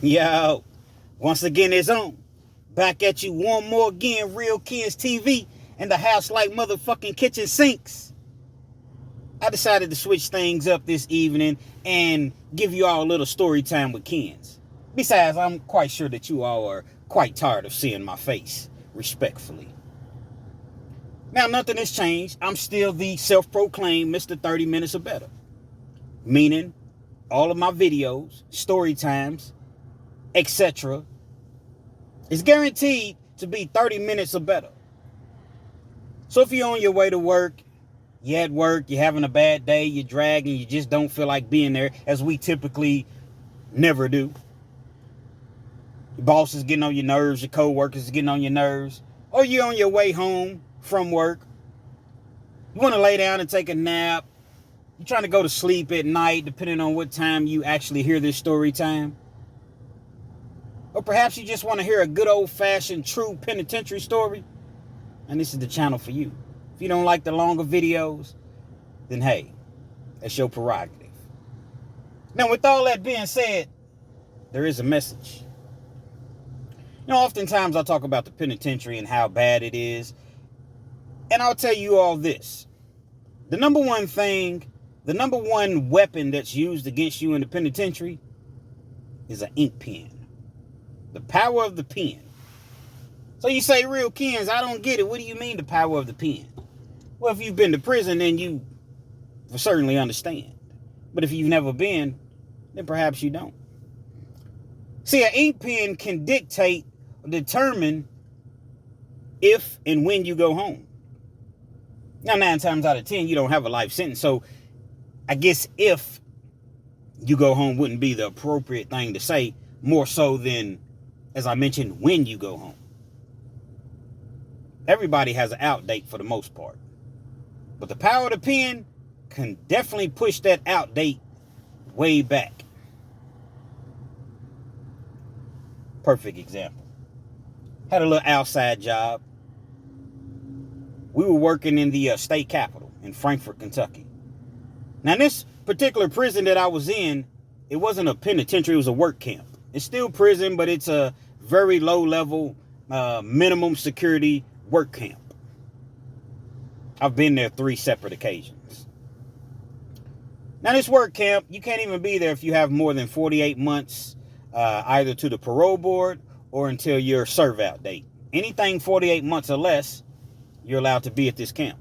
Yo, once again it's on. Back at you one more again, Real Kids TV and the house like motherfucking kitchen sinks. I decided to switch things up this evening and give you all a little story time with Kens. Besides, I'm quite sure that you all are quite tired of seeing my face, respectfully. Now, nothing has changed. I'm still the self-proclaimed Mr. 30 Minutes or Better. Meaning, all of my videos, story times, etc. is guaranteed to be 30 minutes or better. So if you're on your way to work, you're at work, you're having a bad day, you're dragging, you just don't feel like being there, as we typically never do. Your boss is getting on your nerves, your co-workers is getting on your nerves, or you're on your way home from work. You want to lay down and take a nap. You're trying to go to sleep at night, depending on what time you actually hear this story time. Or perhaps you just want to hear a good old-fashioned true penitentiary story, and this is the channel for you. If you don't like the longer videos, then hey, that's your prerogative. Now, with all that being said, there is a message. You know, oftentimes I talk about the penitentiary and how bad it is, and I'll tell you all this. The number one weapon that's used against you in the penitentiary is an ink pen. The power of the pen. So you say, Real Kens, I don't get it. What do you mean the power of the pen? Well, if you've been to prison, then you certainly understand. But if you've never been, then perhaps you don't. See, an ink pen can dictate or determine if and when you go home. Now, 9 times out of 10, you don't have a life sentence. So I guess if you go home wouldn't be the appropriate thing to say, more so than, as I mentioned, when you go home. Everybody has an out date for the most part. But the power of the pen can definitely push that out date way back. Perfect example. Had a little outside job. We were working in the state capitol in Frankfort, Kentucky. Now, this particular prison that I was in, it wasn't a penitentiary, it was a work camp. It's still prison, but it's a very low-level, minimum security work camp. I've been there 3 separate occasions. Now, this work camp, you can't even be there if you have more than 48 months, either to the parole board or until your serve-out date. Anything 48 months or less, you're allowed to be at this camp.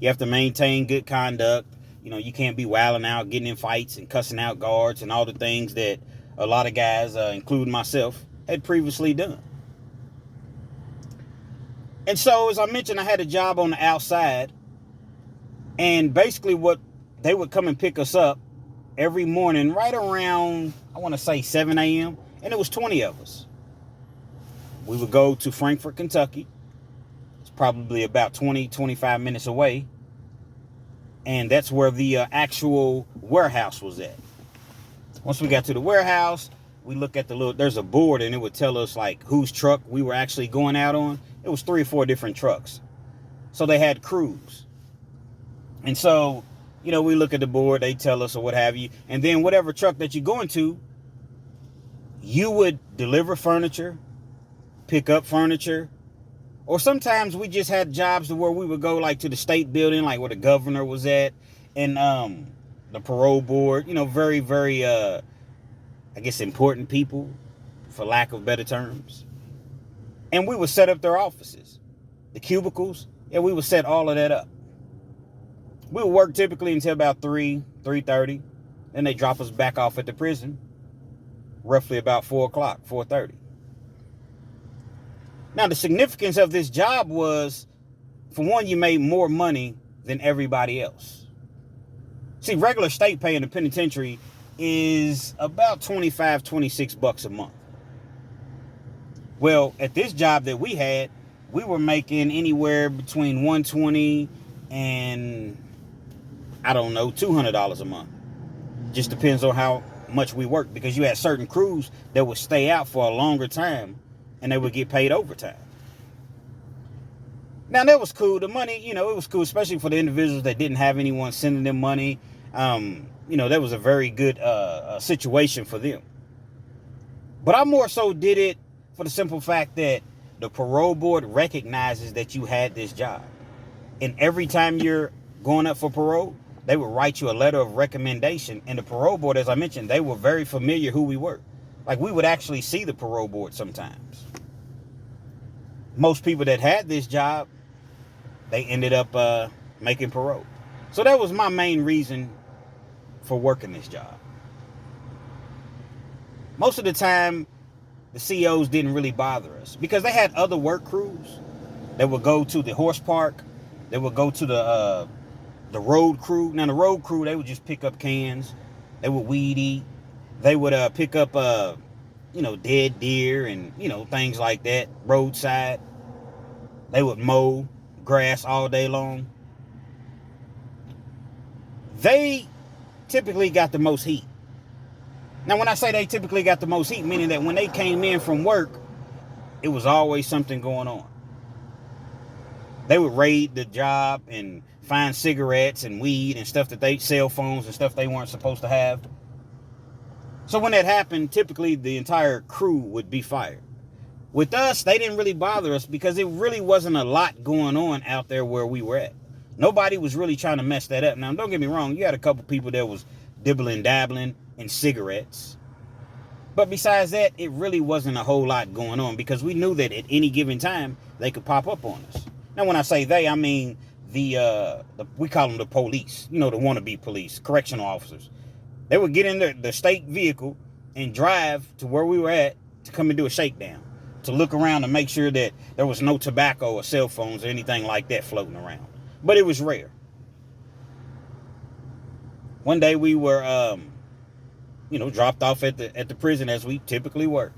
You have to maintain good conduct. You know, you can't be wilding out, getting in fights and cussing out guards and all the things that a lot of guys, including myself, had previously done. And so, as I mentioned, I had a job on the outside. And basically what they would come and pick us up every morning right around, I want to say 7 a.m. And it was 20 of us. We would go to Frankfort, Kentucky. It's probably about 20-25 minutes away. And that's where the actual warehouse was at. Once we got to the warehouse, we look at there's a board and it would tell us like whose truck we were actually going out on. It was 3 or 4 different trucks. So they had crews. And so, you know, we look at the board, they tell us or what have you. And then whatever truck that you're going to, you would deliver furniture, pick up furniture. Or sometimes we just had jobs to where we would go like to the state building, like where the governor was at, and the parole board, you know, very, very, I guess, important people, for lack of better terms. And we would set up their offices, the cubicles, and we would set all of that up. We would work typically until about 3:30. Then they drop us back off at the prison, roughly about 4 o'clock, 4:30. Now, the significance of this job was, for one, you made more money than everybody else. See, regular state pay in the penitentiary is about $25-26 a month. Well, at this job that we had, we were making anywhere between $120 and, I don't know, $200 a month. Just depends on how much we worked, because you had certain crews that would stay out for a longer time and they would get paid overtime. Now, that was cool. The money, you know, it was cool, especially for the individuals that didn't have anyone sending them money. You know, that was a very good situation for them. But I more so did it for the simple fact that the parole board recognizes that you had this job. And every time you're going up for parole, they would write you a letter of recommendation. And the parole board, as I mentioned, they were very familiar who we were. Like, we would actually see the parole board sometimes. Most people that had this job, they ended up making parole. So that was my main reason for working this job. Most of the time, the COs didn't really bother us because they had other work crews that would go to the horse park. They would go to the road crew. Now, the road crew, they would just pick up cans. They would weed eat. They would pick up, dead deer and, things like that, roadside. They would mow grass all day long. They typically got the most heat. Now, when I say they typically got the most heat, meaning that when they came in from work, it was always something going on. They would raid the job and find cigarettes and weed and stuff cell phones and stuff they weren't supposed to have. So when that happened, typically the entire crew would be fired. With us, they didn't really bother us because it really wasn't a lot going on out there where we were at. Nobody was really trying to mess that up. Now, don't get me wrong. You had a couple people that was dibbling, dabbling in cigarettes. But besides that, it really wasn't a whole lot going on because we knew that at any given time, they could pop up on us. Now, when I say they, I mean we call them the police, the wannabe police, correctional officers. They would get in the state vehicle and drive to where we were at to come and do a shakedown, to look around and make sure that there was no tobacco or cell phones or anything like that floating around. But it was rare. One day we were, dropped off at the prison as we typically were.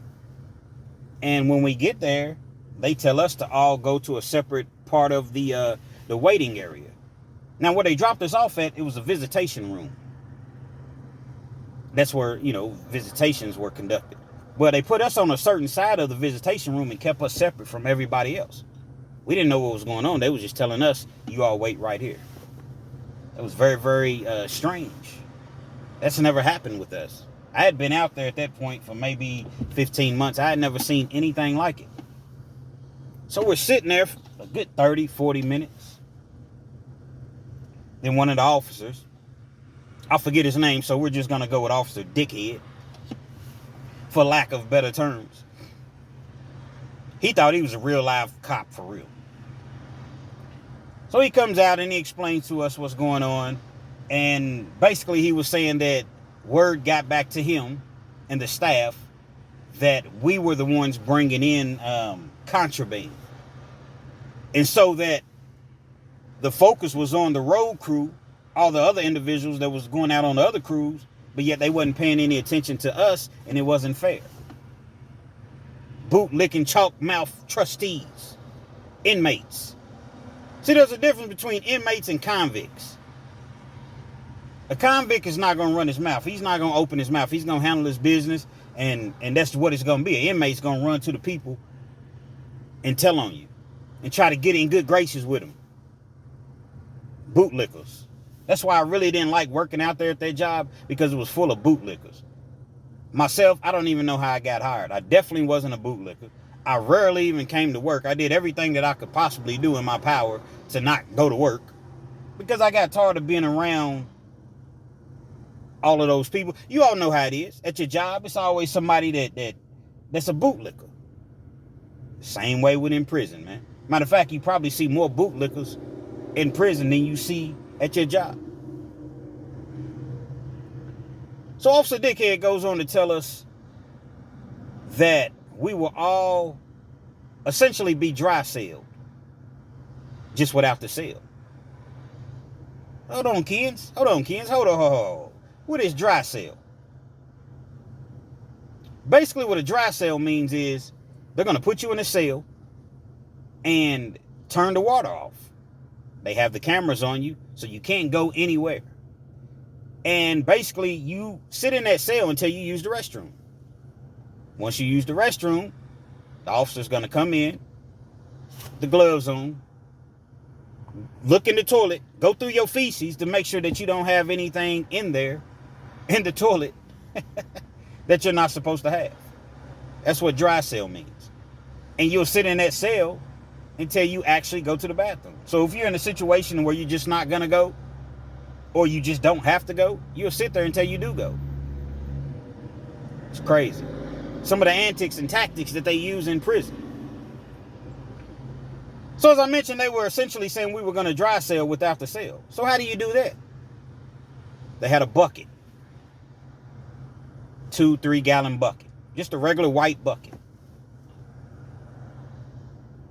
And when we get there, they tell us to all go to a separate part of the waiting area. Now, where they dropped us off at, it was a visitation room. That's where, visitations were conducted. Well, they put us on a certain side of the visitation room and kept us separate from everybody else. We didn't know what was going on. They was just telling us, you all wait right here. It was very, very strange. That's never happened with us. I had been out there at that point for maybe 15 months. I had never seen anything like it. So we're sitting there for a good 30, 40 minutes. Then one of the officers, I forget his name, so we're just going to go with Officer Dickhead, for lack of better terms. He thought he was a real live cop for real. So he comes out and he explains to us what's going on. And basically he was saying that word got back to him and the staff that we were the ones bringing in contraband. And so that the focus was on the road crew, all the other individuals that was going out on the other crews, but yet they wasn't paying any attention to us, and it wasn't fair. Boot-licking, chalk-mouth trustees, inmates. See, there's a difference between inmates and convicts. A convict is not going to run his mouth. He's not going to open his mouth. He's going to handle his business, and that's what it's going to be. An inmate's going to run to the people and tell on you and try to get in good graces with them. Bootlickers. That's why I really didn't like working out there at that job, because it was full of bootlickers. Myself, I don't even know how I got hired. I definitely wasn't a bootlicker. I rarely even came to work. I did everything that I could possibly do in my power to not go to work, because I got tired of being around all of those people. You all know how it is. At your job, it's always somebody that's a bootlicker. Same way within prison, man. Matter of fact, you probably see more bootlickers in prison than you see at your job. So Officer Dickhead goes on to tell us that we will all essentially be dry celled, just without the cell. Hold on, kids. Hold on. What is dry cell? Basically, what a dry cell means is they're going to put you in a cell and turn the water off. They have the cameras on you, so you can't go anywhere. And basically, you sit in that cell until you use the restroom. Once you use the restroom, the officer's going to come in, the gloves on, look in the toilet, go through your feces to make sure that you don't have anything in there, in the toilet, that you're not supposed to have. That's what dry cell means. And you'll sit in that cell until you actually go to the bathroom. So if you're in a situation where you're just not going to go, or you just don't have to go, you'll sit there until you do go. It's crazy. Some of the antics and tactics that they use in prison. So as I mentioned, they were essentially saying we were going to dry cell without the cell. So how do you do that? They had a bucket. 2-3 gallon bucket. Just a regular white bucket.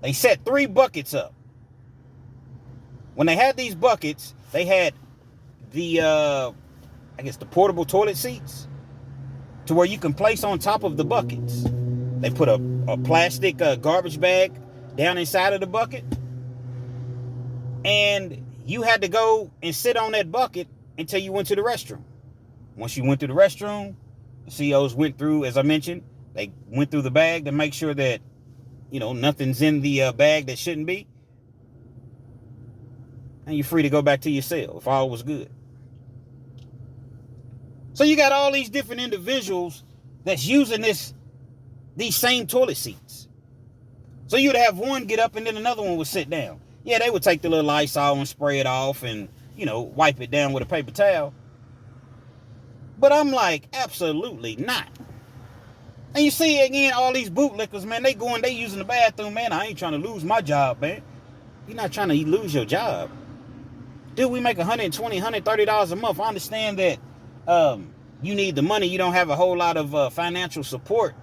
They set 3 buckets up. When they had these buckets, they had the, the portable toilet seats to where you can place on top of the buckets. They put a plastic garbage bag down inside of the bucket. And you had to go and sit on that bucket until you went to the restroom. Once you went to the restroom, the COs went through, as I mentioned, they went through the bag to make sure that, nothing's in the bag that shouldn't be. And you're free to go back to your cell if all was good. So you got all these different individuals that's using these same toilet seats. So you'd have one get up and then another one would sit down. Yeah, they would take the little Lysol and spray it off and, wipe it down with a paper towel. But I'm like, absolutely not. And you see, again, all these bootlickers, man, they using the bathroom, man. I ain't trying to lose my job, man. You're not trying to lose your job. Dude, we make $120, $130 a month. I understand that you need the money. You don't have a whole lot of financial support.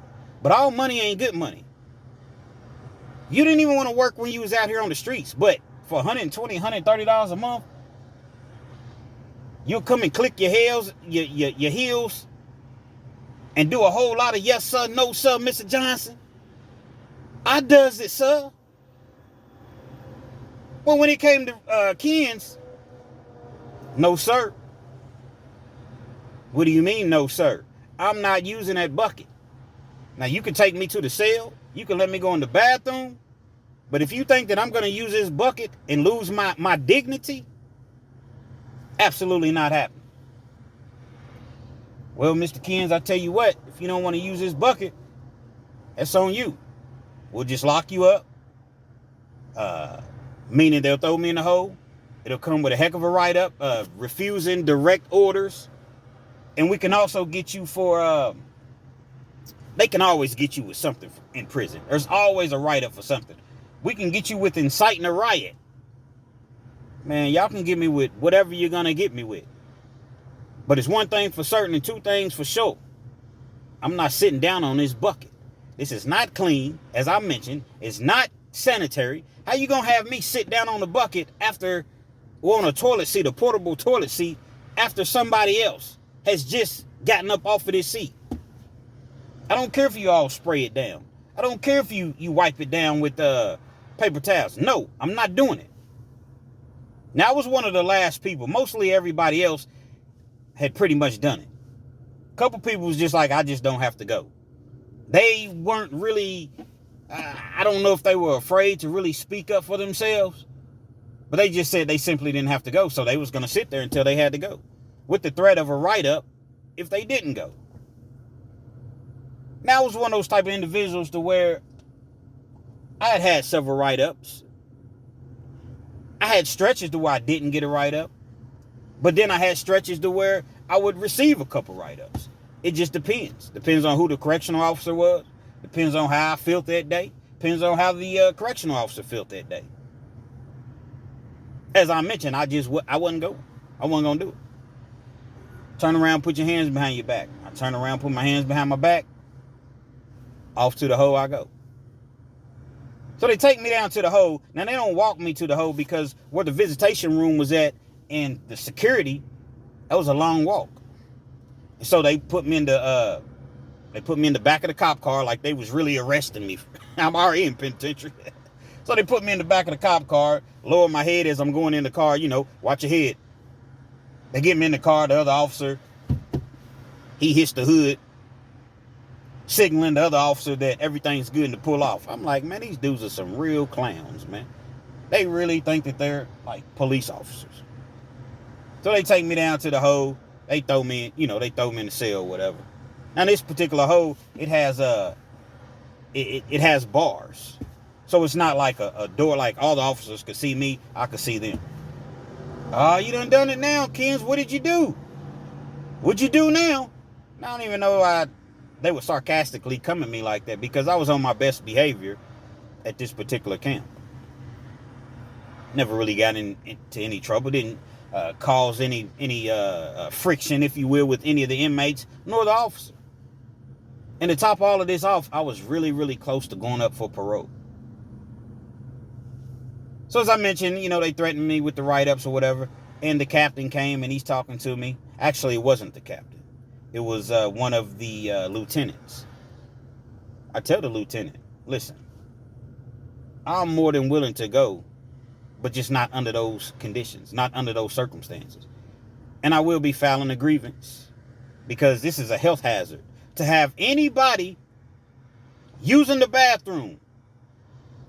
But all money ain't good money. You didn't even want to work when you was out here on the streets. But for $120, $130 a month, you'll come and click your heels and do a whole lot of yes, sir, no, sir, Mr. Johnson. I does it, sir. Well, when it came to Ken's, no, sir. What do you mean, no, sir? I'm not using that bucket. Now, you can take me to the cell. You can let me go in the bathroom. But if you think that I'm going to use this bucket and lose my dignity, absolutely not happening. Well, Mr. Kens, I tell you what, if you don't want to use this bucket, that's on you. We'll just lock you up. Meaning they'll throw me in the hole. It'll come with a heck of a write-up, refusing direct orders. And we can also get you for, they can always get you with something in prison. There's always a write-up for something. We can get you with inciting a riot. Man, y'all can get me with whatever you're going to get me with. But it's one thing for certain and two things for sure. I'm not sitting down on this bucket. This is not clean, as I mentioned. It's not sanitary. How you going to have me sit down on the bucket on a toilet seat, a portable toilet seat, after somebody else has just gotten up off of this seat? I don't care if you all spray it down. I don't care if you wipe it down with paper towels. No, I'm not doing it. Now, I was one of the last people. Mostly everybody else had pretty much done it. A couple people was just like, I just don't have to go. They weren't really, I don't know if they were afraid to really speak up for themselves, but they just said they simply didn't have to go. So they was going to sit there until they had to go, with the threat of a write-up if they didn't go. Now, I was one of those type of individuals to where I had several write-ups. I had stretches to where I didn't get a write-up. But then I had stretches to where I would receive a couple write-ups. It just depends. Depends on who the correctional officer was. Depends on how I felt that day. Depends on how the correctional officer felt that day. As I mentioned, I wasn't going. I wasn't going to do it. Turn around, put your hands behind your back. I turn around, put my hands behind my back. Off to the hole I go. So they take me down to the hole. Now, they don't walk me to the hole because where the visitation room was at and the security, that was a long walk. And so they put me in the back of the cop car like they was really arresting me. I'm already in penitentiary. So they put me in the back of the cop car, lower my head as I'm going in the car, watch your head. They get me in the car, the other officer, he hits the hood, signaling the other officer that everything's good to pull off. I'm like, man, these dudes are some real clowns, man. They really think that they're like police officers. So they take me down to the hole. They throw me in the cell or whatever. Now, this particular hole, it has it has bars. So it's not like a door like all the officers could see me, I could see them. You done it now, Kens. What did you do? What'd you do now? I don't even know they would sarcastically come at me like that because I was on my best behavior at this particular camp. Never really got into any trouble. Didn't cause any friction, if you will, with any of the inmates, nor the officer. And to top all of this off, I was really, really close to going up for parole. So as I mentioned, they threatened me with the write-ups or whatever. And the captain came and he's talking to me. Actually, it wasn't the captain. It was one of the lieutenants. I tell the lieutenant, listen, I'm more than willing to go, but just not under those conditions, not under those circumstances. And I will be filing a grievance because this is a health hazard. To have anybody using the bathroom,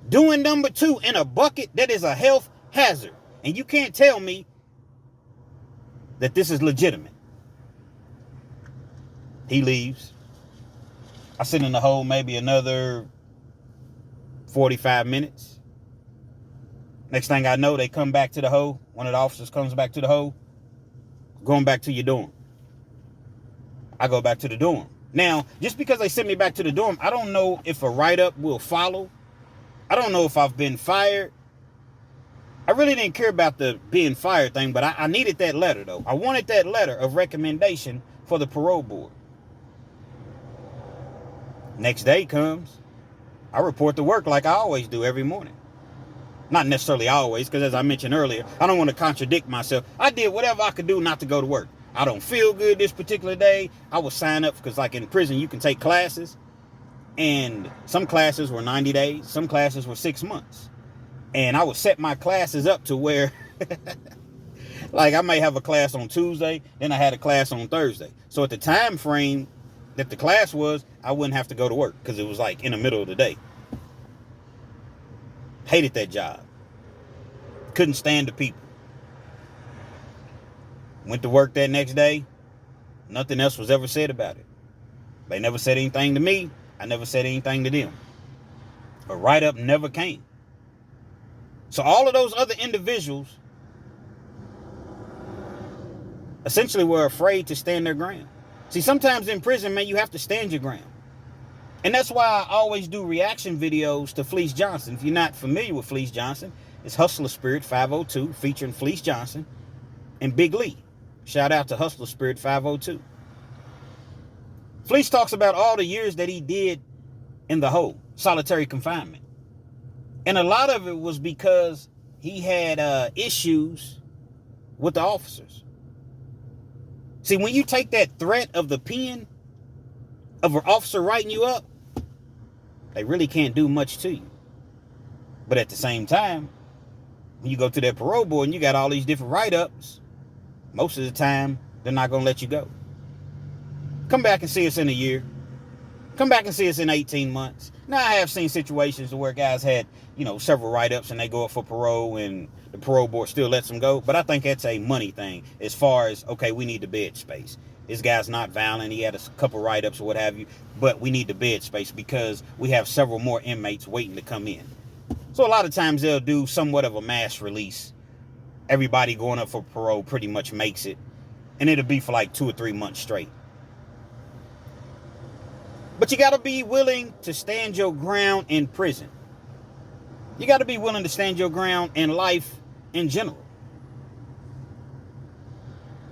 doing number 2 in a bucket, that is a health hazard. And you can't tell me that this is legitimate. He leaves. I sit in the hole maybe another 45 minutes. Next thing I know, they come back to the hole. One of the officers comes back to the hole. Going back to your dorm. I go back to the dorm. Now, just because they sent me back to the dorm, I don't know if a write-up will follow. I don't know if I've been fired. I really didn't care about the being fired thing, but I needed that letter, though. I wanted that letter of recommendation for the parole board. Next day comes. I report to work like I always do every morning. Not necessarily always, because as I mentioned earlier, I don't want to contradict myself. I did whatever I could do not to go to work. I don't feel good this particular day. I would sign up because like in prison, you can take classes. And some classes were 90 days. Some classes were 6 months. And I would set my classes up to where, like I may have a class on Tuesday, then I had a class on Thursday. So at the time frame that the class was, I wouldn't have to go to work because it was like in the middle of the day. Hated that job. Couldn't stand the people. Went to work that next day. Nothing else was ever said about it. They never said anything to me. I never said anything to them. A write-up never came. So all of those other individuals essentially were afraid to stand their ground. See, sometimes in prison, man, you have to stand your ground. And that's why I always do reaction videos to Fleece Johnson. If you're not familiar with Fleece Johnson, it's Hustler Spirit 502 featuring Fleece Johnson and Big Lee. Shout out to Hustler Spirit 502. Fleece talks about all the years that he did in the hole, solitary confinement. And a lot of it was because he had issues with the officers. See, when you take that threat of the pen of an officer writing you up, they really can't do much to you. But at the same time, when you go to that parole board and you got all these different write-ups, most of the time, they're not going to let you go. Come back and see us in a year. Come back and see us in 18 months. Now, I have seen situations where guys had, several write-ups and they go up for parole and the parole board still lets them go. But I think that's a money thing as far as, okay, we need the bed space. This guy's not violent. He had a couple write-ups or what have you. But we need the bed space because we have several more inmates waiting to come in. So a lot of times they'll do somewhat of a mass release. Everybody going up for parole pretty much makes it. And it'll be for like 2 or 3 months straight. But you got to be willing to stand your ground in prison. You got to be willing to stand your ground in life in general.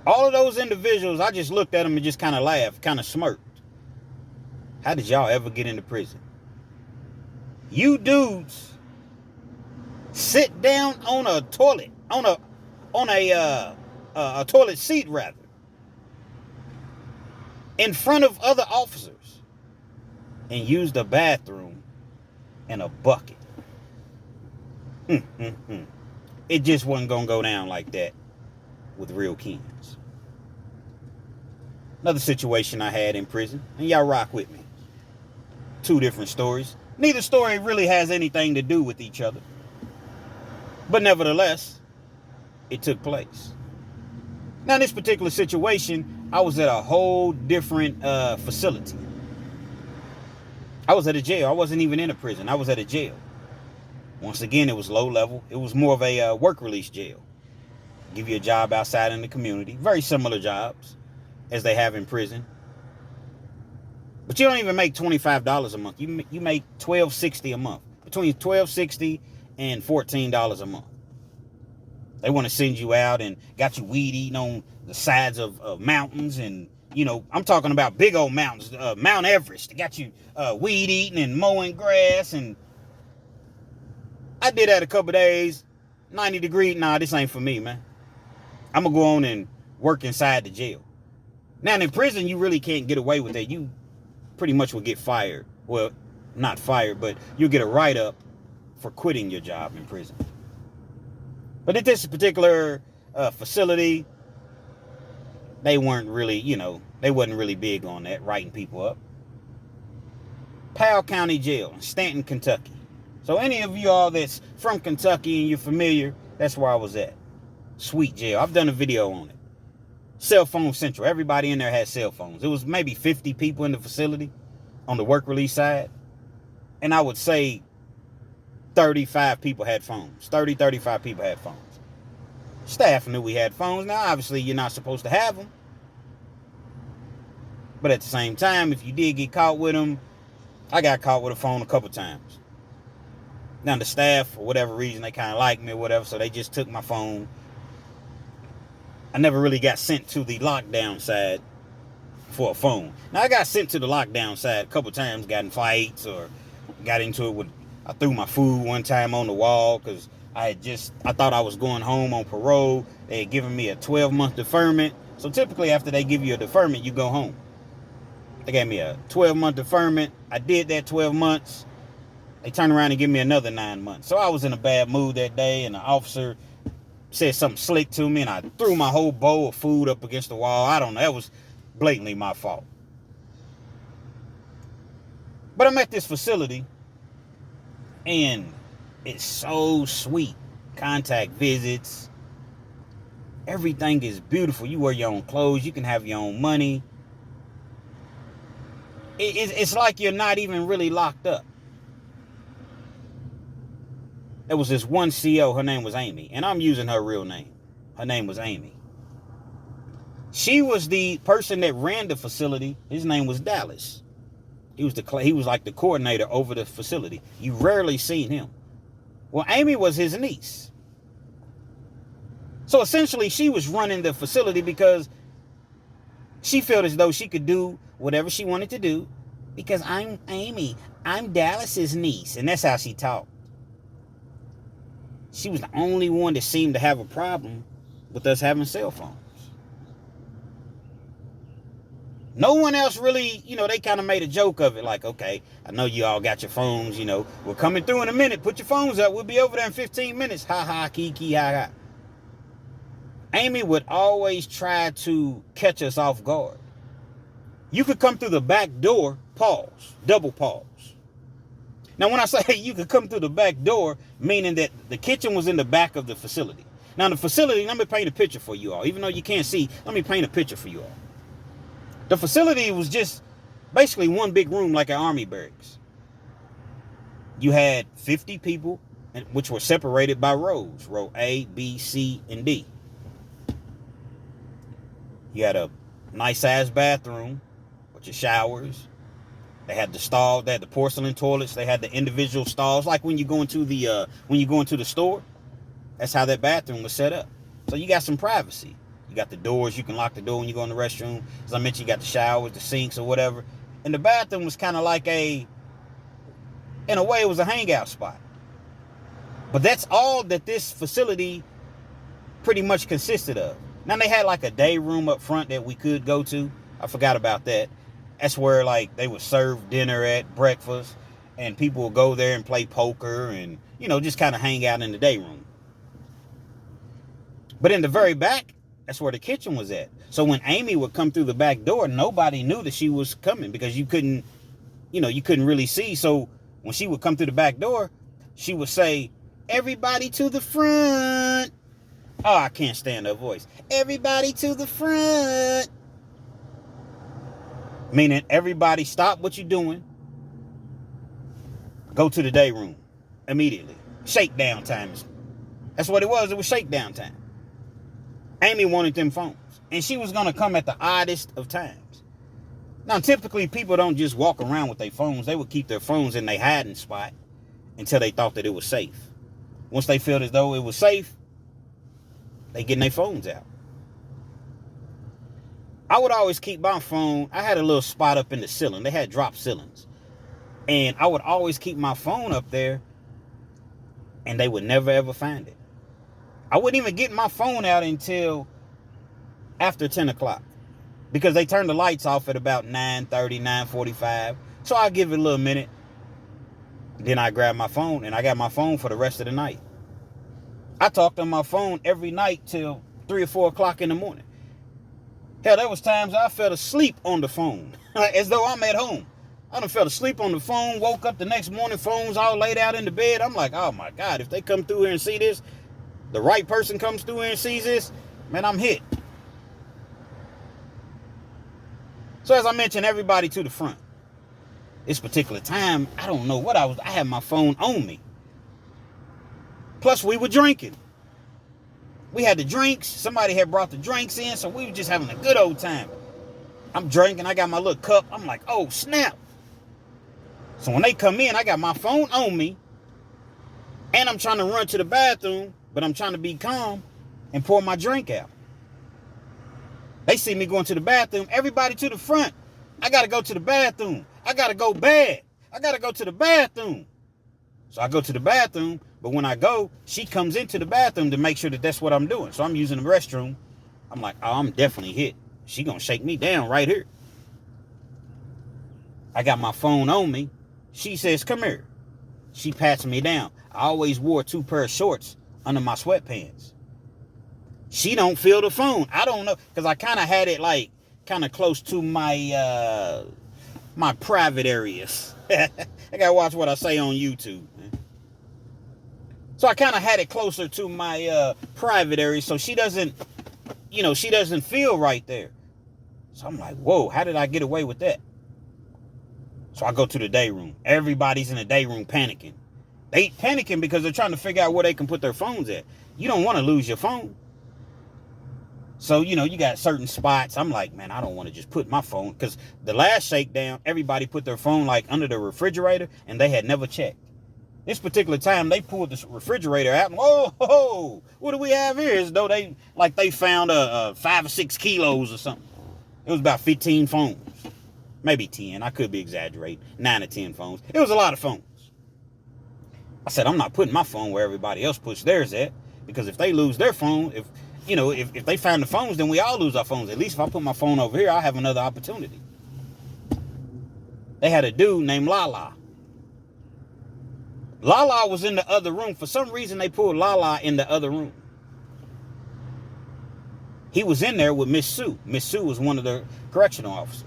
All of those individuals, I just looked at them and just kind of laughed, kind of smirked. How did y'all ever get into prison? You dudes sit down on a toilet, on a toilet seat rather, in front of other officers, and use the bathroom in a bucket. It just wasn't going to go down like that with real Kens. Another situation I had in prison, and y'all rock with me. 2 different stories. Neither story really has anything to do with each other. But nevertheless, it took place. Now, in this particular situation, I was at a whole different facility. I was at a jail. I wasn't even in a prison. I was at a jail. Once again, it was low level. It was more of a work release jail. Give you a job outside in the community. Very similar jobs as they have in prison. But you don't even make $25 a month. You make $12.60 a month. Between $12.60 and $14 a month. They want to send you out and got you weed eating on the sides of mountains. And, you know, I'm talking about big old mountains. Mount Everest. They got you weed eating and mowing grass. And I did that a couple days. 90 degrees. Nah, this ain't for me, man. I'm going to go on and work inside the jail. Now, in prison, you really can't get away with that. You pretty much will get fired. Well, not fired, but you'll get a write-up for quitting your job in prison. But at this particular facility, they weren't really, they wasn't really big on that, writing people up. Powell County Jail in Stanton, Kentucky. So any of you all that's from Kentucky and you're familiar, that's where I was at. Sweet jail. I've done a video on it. Cell phone central. Everybody in there had cell phones. It was maybe 50 people in the facility on the work release side. And I would say 35 people had phones. 35 people had phones. Staff knew we had phones. Now, obviously, you're not supposed to have them. But at the same time, if you did get caught with them, I got caught with a phone a couple times. Now, the staff, for whatever reason, they kind of liked me or whatever, so they just took my phone. I never really got sent to the lockdown side for a phone. Now, I got sent to the lockdown side a couple times, got in fights or got into it with, I threw my food one time on the wall because I thought I was going home on parole. They had given me a 12-month deferment. So typically after they give you a deferment, you go home. They gave me a 12-month deferment. I did that 12 months. They turned around and gave me another 9 months. So I was in a bad mood that day, and the officer said something slick to me, and I threw my whole bowl of food up against the wall. I don't know. That was blatantly my fault. But I'm at this facility, and it's so sweet. Contact visits. Everything is beautiful. You wear your own clothes. You can have your own money. It's like you're not even really locked up. There was this one CO, her name was Amy, and I'm using her real name. Her name was Amy. She was the person that ran the facility. His name was Dallas. He was like the coordinator over the facility. You rarely seen him. Well, Amy was his niece. So essentially, she was running the facility because she felt as though she could do whatever she wanted to do because I'm Amy. I'm Dallas's niece. And that's how she talked. She was the only one that seemed to have a problem with us having cell phones. No one else really, they kind of made a joke of it. Like, okay, I know you all got your phones, we're coming through in a minute. Put your phones up. We'll be over there in 15 minutes. Ha ha, kiki, ha ha. Amy would always try to catch us off guard. You could come through the back door, pause, double pause. Now, when I say you could come through the back door, meaning that the kitchen was in the back of the facility. Now, the facility, let me paint a picture for you all. Even though you can't see, let me paint a picture for you all. The facility was just basically one big room like an army barracks. You had 50 people, which were separated by rows. Row A, B, C, and D. You had a nice-sized bathroom with your showers. They had the stall. They had the porcelain toilets. They had the individual stalls, like when you go into the store. That's how that bathroom was set up. So you got some privacy. You got the doors. You can lock the door when you go in the restroom. As I mentioned, you got the showers, the sinks, or whatever. And the bathroom was kind of like in a way, it was a hangout spot. But that's all that this facility pretty much consisted of. Now, they had like a day room up front that we could go to. I forgot about that. That's where like they would serve dinner at breakfast, and people would go there and play poker and, just kind of hang out in the day room. But in the very back, that's where the kitchen was at. So when Amy would come through the back door, nobody knew that she was coming because you couldn't really see. So when she would come through the back door, she would say, "Everybody to the front." Oh, I can't stand her voice. "Everybody to the front." Meaning everybody stop what you're doing. Go to the day room immediately. Shakedown time. That's what it was. It was shakedown time. Amy wanted them phones. And she was going to come at the oddest of times. Now, typically, people don't just walk around with their phones. They would keep their phones in their hiding spot until they thought that it was safe. Once they felt as though it was safe, they getting their phones out. I would always keep my phone. I had a little spot up in the ceiling. They had drop ceilings. And I would always keep my phone up there, and they would never, ever find it. I wouldn't even get my phone out until after 10 o'clock because they turned the lights off at about 9:30, 9:45. So I give it a little minute. Then I grab my phone, and I got my phone for the rest of the night. I talked on my phone every night till 3 or 4 o'clock in the morning. Hell, there was times I fell asleep on the phone as though I'm at home. I done fell asleep on the phone, woke up the next morning, phone's all laid out in the bed. I'm like, oh my God, if they come through here and see this, the right person comes through here and sees this, man, I'm hit. So as I mentioned, everybody to the front. This particular time, I don't know what I had my phone on me. Plus, we were drinking. We had the drinks. Somebody had brought the drinks in, so we were just having a good old time. I'm drinking. I got my little cup. I'm like, oh, snap. So when they come in, I got my phone on me, and I'm trying to run to the bathroom, but I'm trying to be calm and pour my drink out. They see me going to the bathroom. Everybody to the front. I got to go to the bathroom. I got to go bad. I got to go to the bathroom. So I go to the bathroom, but when I go, she comes into the bathroom to make sure that that's what I'm doing. So I'm using the restroom. I'm like, oh, I'm definitely hit. She going to shake me down right here. I got my phone on me. She says, come here. She pats me down. I always wore 2 pair of shorts under my sweatpants. She don't feel the phone. I don't know, because I kind of had it like kind of close to my my private areas. I gotta watch what I say on YouTube, man. So I kind of had it closer to my private area, so she doesn't, she doesn't feel right there. So I'm like, whoa, how did I get away with that? So I go to the day room. Everybody's in the day room panicking. They panicking because they're trying to figure out where they can put their phones at. You don't want to lose your phone. So, you got certain spots. I'm like, man, I don't want to just put my phone. Because the last shakedown, everybody put their phone like under the refrigerator and they had never checked. This particular time, they pulled the refrigerator out. And, whoa, what do we have here? As though they found 5 or 6 kilos or something. It was about 15 phones. Maybe 10. I could be exaggerating. 9 or 10 phones. It was a lot of phones. I said, I'm not putting my phone where everybody else puts theirs at. Because if they lose their phone, if they find the phones, then we all lose our phones. At least if I put my phone over here, I'll have another opportunity. They had a dude named Lala. Lala was in the other room. For some reason, they pulled Lala in the other room. He was in there with Miss Sue. Miss Sue was one of the correctional officers.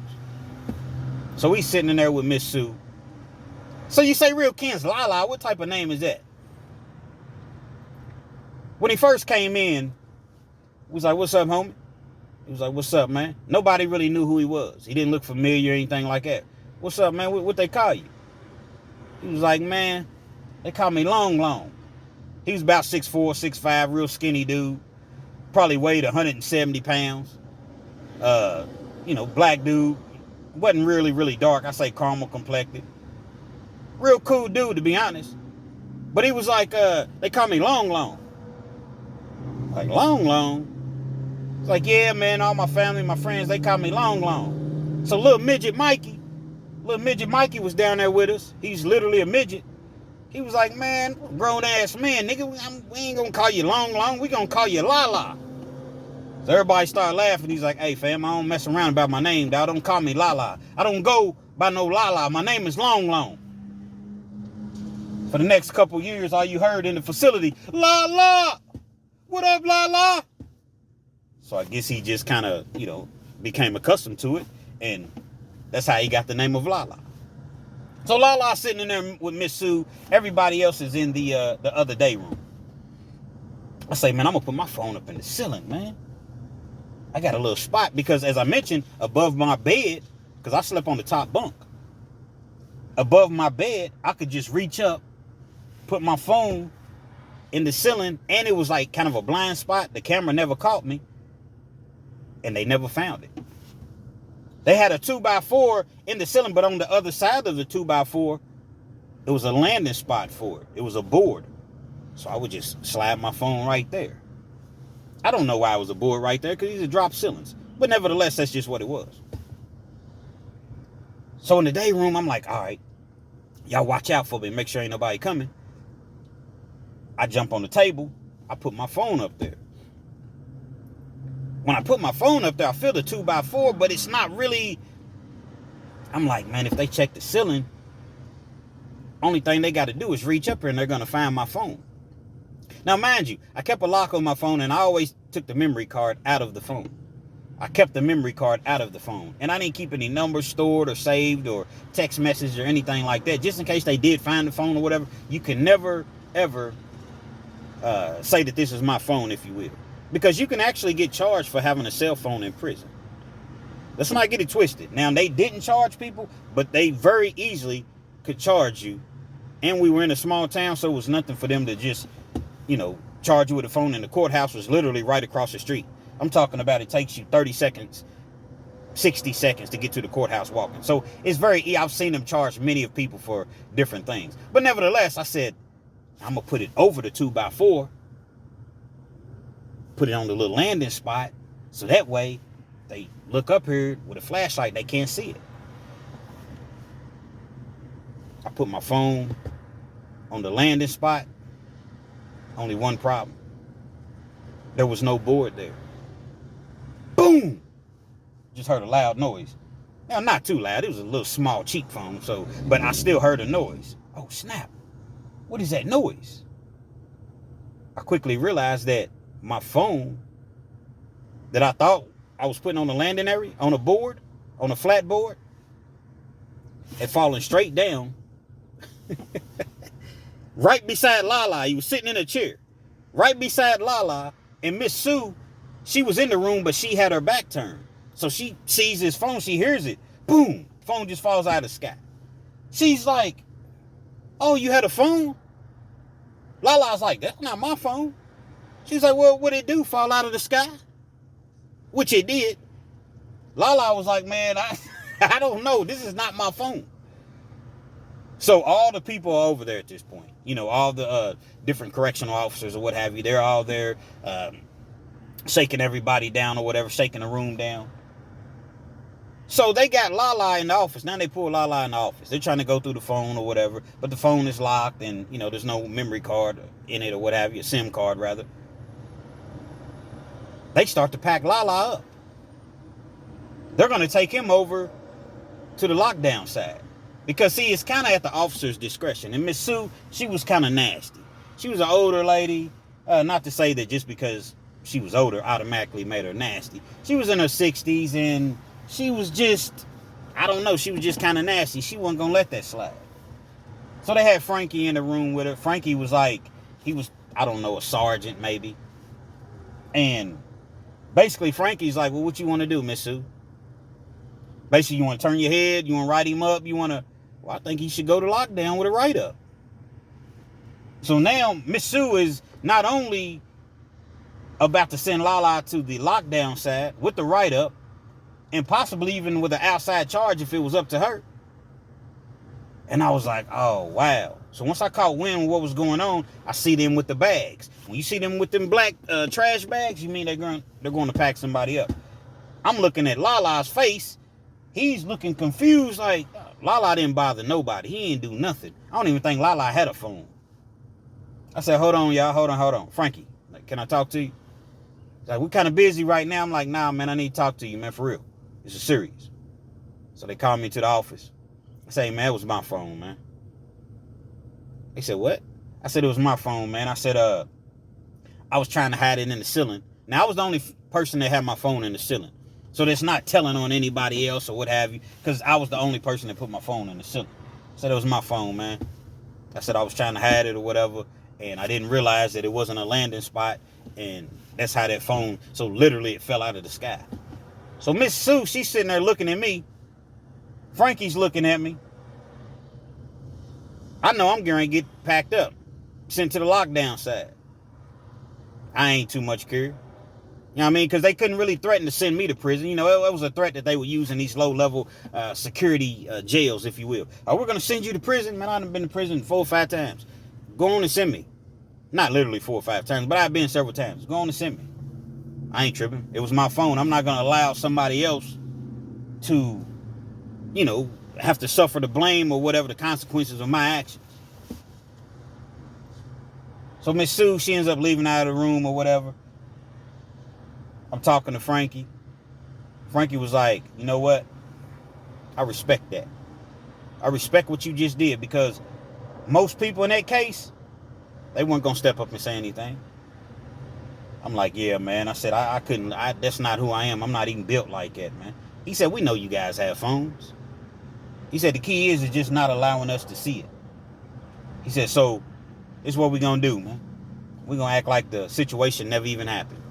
So he's sitting in there with Miss Sue. So you say, real Ken's Lala, what type of name is that? When he first came in, he was like, what's up, homie? He was like, what's up, man? Nobody really knew who he was. He didn't look familiar or anything like that. What's up, man? What they call you? He was like, man, they call me Long Long. He was about 6'4", 6'5", real skinny dude. Probably weighed 170 pounds. Black dude. Wasn't really, really dark. I say caramel complected. Real cool dude, to be honest. But he was like, they call me Long Long. Like, Long Long? It's like, yeah, man, all my family, my friends, they call me Long Long. So little midget Mikey was down there with us. He's literally a midget. He was like, man, grown-ass man, nigga, we ain't gonna call you Long Long. We gonna call you Lala. So everybody started laughing. He's like, hey, fam, I don't mess around about my name, dog. Don't call me Lala. I don't go by no Lala. My name is Long Long. For the next couple years, all you heard in the facility, Lala! What up, Lala? So I guess he just kind of, became accustomed to it. And that's how he got the name of Lala. So Lala's sitting in there with Miss Sue. Everybody else is in the other day room. I say, man, I'm going to put my phone up in the ceiling, man. I got a little spot because, as I mentioned, above my bed, because I slept on the top bunk. above my bed, I could just reach up, put my phone in the ceiling, and it was like kind of a blind spot. The camera never caught me, and they never found it. They had a 2x4 in the ceiling, but on the other side of the 2x4, it was a landing spot for it. It was a board. So I would just slide my phone right there. I don't know why it was a board right there, because these are drop ceilings. But nevertheless, that's just what it was. So in the day room, I'm like, all right, y'all watch out for me. Make sure ain't nobody coming. I jump on the table. I put my phone up there. When I put my phone up there, I feel the 2x4, but it's not really... I'm like, man, if they check the ceiling, only thing they got to do is reach up here and they're going to find my phone. Now, mind you, I kept a lock on my phone, and I always took the memory card out of the phone. I kept the memory card out of the phone. And I didn't keep any numbers stored or saved or text messages or anything like that. Just in case they did find the phone or whatever. You can never, ever say that this is my phone, if you will. Because you can actually get charged for having a cell phone in prison. Let's not get it twisted. Now, they didn't charge people, but they very easily could charge you. And we were in a small town, so it was nothing for them to just, charge you with a phone. And the courthouse was literally right across the street. I'm talking about it takes you 30 seconds, 60 seconds to get to the courthouse walking. So it's very, I've seen them charge many of people for different things. But nevertheless, I said, I'm going to put it over the 2x4. Put it on the little landing spot. So that way, they look up here with a flashlight, they can't see it. I put my phone on the landing spot. Only one problem. There was no board there. Boom! Just heard a loud noise. Now, not too loud. It was a little small cheek phone, but I still heard a noise. Oh, snap. What is that noise? I quickly realized that my phone that I thought I was putting on the landing area, on a board, on a flat board, had fallen straight down right beside Lala. He was sitting in a chair right beside Lala, and Miss Sue, she was in the room, but she had her back turned. So she sees his phone, she hears it. Boom! Phone just falls out of the sky. She's like, oh, you had a phone? Lala's like, that's not my phone. She's like, well, what'd it do? Fall out of the sky? Which it did. Lala was like, man, I don't know. This is not my phone. So all the people are over there at this point. All the different correctional officers or what have you. They're all there shaking everybody down or whatever, shaking the room down. So they got Lala in the office. Now they pull Lala in the office. They're trying to go through the phone or whatever, but the phone is locked and, there's no memory card in it or what have you, a SIM card rather. They start to pack Lala up. They're going to take him over to the lockdown side. Because, see, it's kind of at the officer's discretion. And Miss Sue, she was kind of nasty. She was an older lady. Not to say that just because she was older automatically made her nasty. She was in her 60s and she was just, I don't know, she was just kind of nasty. She wasn't going to let that slide. So they had Frankie in the room with her. Frankie was like, he was, I don't know, a sergeant maybe. And basically Frankie's like, well, what you want to do, Miss Sue? Basically, you want to turn your head? You want to write him up? You want to... Well, I think he should go to lockdown with a write-up. So now, Miss Sue is not only about to send Lala to the lockdown side with the write-up, and possibly even with an outside charge if it was up to her. And I was like, oh, wow. So once I caught wind of what was going on, I see them with the bags. When you see them with them black trash bags, you mean they're going to pack somebody up. I'm looking at Lala's face. He's looking confused like, Lala didn't bother nobody. He ain't do nothing. I don't even think Lala had a phone. I said, hold on, y'all. Hold on. Frankie, like, can I talk to you? He's like, we're kind of busy right now. I'm like, nah, man, I need to talk to you, man, for real. This is serious. So they called me to the office. I said, hey, man, it was my phone, man. They said, what? I said, it was my phone, man. I said, I was trying to hide it in the ceiling. Now, I was the only person that had my phone in the ceiling. So that's not telling on anybody else or what have you. Because I was the only person that put my phone in the ceiling. I said, it was my phone, man. I said, I was trying to hide it or whatever. And I didn't realize that it wasn't a landing spot. And that's how that phone, so literally it fell out of the sky. So Miss Sue, she's sitting there looking at me. Frankie's looking at me. I know I'm going to get packed up, sent to the lockdown side. I ain't too much care. You know what I mean? Because they couldn't really threaten to send me to prison. You know, it was a threat that they would use in these low-level security jails, if you will. Oh, we're going to send you to prison? Man, I've been to prison 4 or 5 times. Go on and send me. Not literally 4 or 5 times, but I've been several times. Go on and send me. I ain't tripping. It was my phone. I'm not going to allow somebody else to, you know, have to suffer the blame or whatever the consequences of my actions. So Miss Sue, she ends up leaving out of the room or whatever. I'm talking to Frankie. Frankie was like, you know what? I respect that. I respect what you just did, because most people in that case, they weren't going to step up and say anything. I'm like, yeah, man. I said, I couldn't. That's not who I am. I'm not even built like that, man. He said, we know you guys have phones. He said, the key is just not allowing us to see it. He said, so this is what we're going to do, man. We're going to act like the situation never even happened.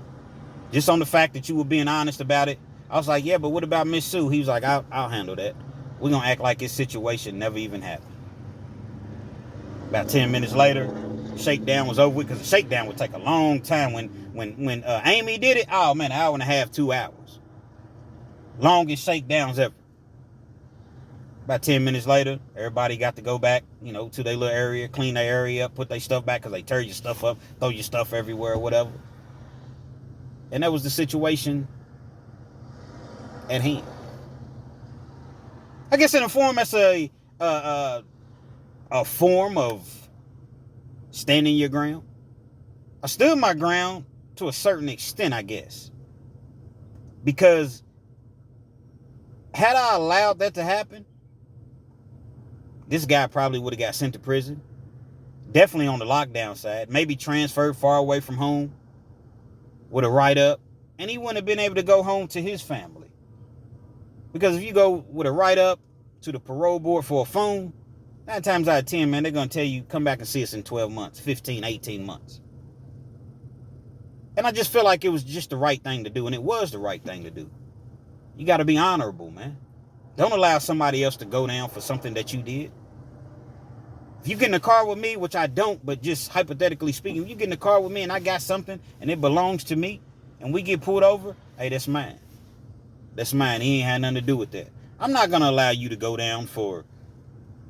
Just on the fact that you were being honest about it. I was like, yeah, but what about Miss Sue? He was like, I'll handle that. We're going to act like this situation never even happened. About 10 minutes later, shakedown was over with, because the shakedown would take a long time. When Amy did it, oh man, 1.5 hours, 2 hours. Longest shakedowns ever. About 10 minutes later, everybody got to go back, you know, to their little area, clean their area up, put their stuff back, because they tear your stuff up, throw your stuff everywhere or whatever. And that was the situation at hand. I guess in a form, that's a form of standing your ground. I stood my ground to a certain extent, I guess. Because had I allowed that to happen, this guy probably would have got sent to prison. Definitely on the lockdown side. Maybe transferred far away from home with a write-up. And he wouldn't have been able to go home to his family. Because if you go with a write-up to the parole board for a phone, 9 times out of 10, man, they're going to tell you, come back and see us in 12 months, 15, 18 months. And I just feel like it was just the right thing to do. And it was the right thing to do. You got to be honorable, man. Don't allow somebody else to go down for something that you did. If you get in the car with me, which I don't, but just hypothetically speaking, if you get in the car with me and I got something and it belongs to me and we get pulled over, hey, that's mine. That's mine. He ain't had nothing to do with that. I'm not going to allow you to go down for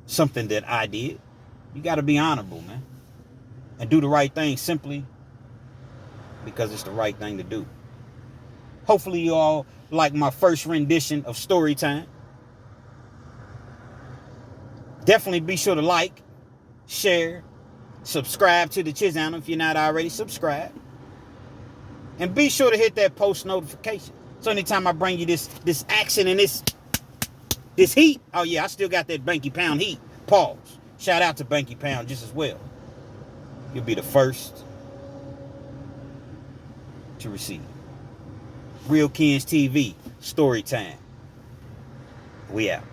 something that I did. You got to be honorable, man. And do the right thing simply because it's the right thing to do. Hopefully you all like my first rendition of story time. Definitely be sure to like, share, subscribe to the channel if you're not already subscribed. And be sure to hit that post notification. So anytime I bring you this action and this heat, oh yeah, I still got that Banky Pound heat. Pause. Shout out to Banky Pound just as well. You'll be the first to receive. Real Kens TV, story time. We out.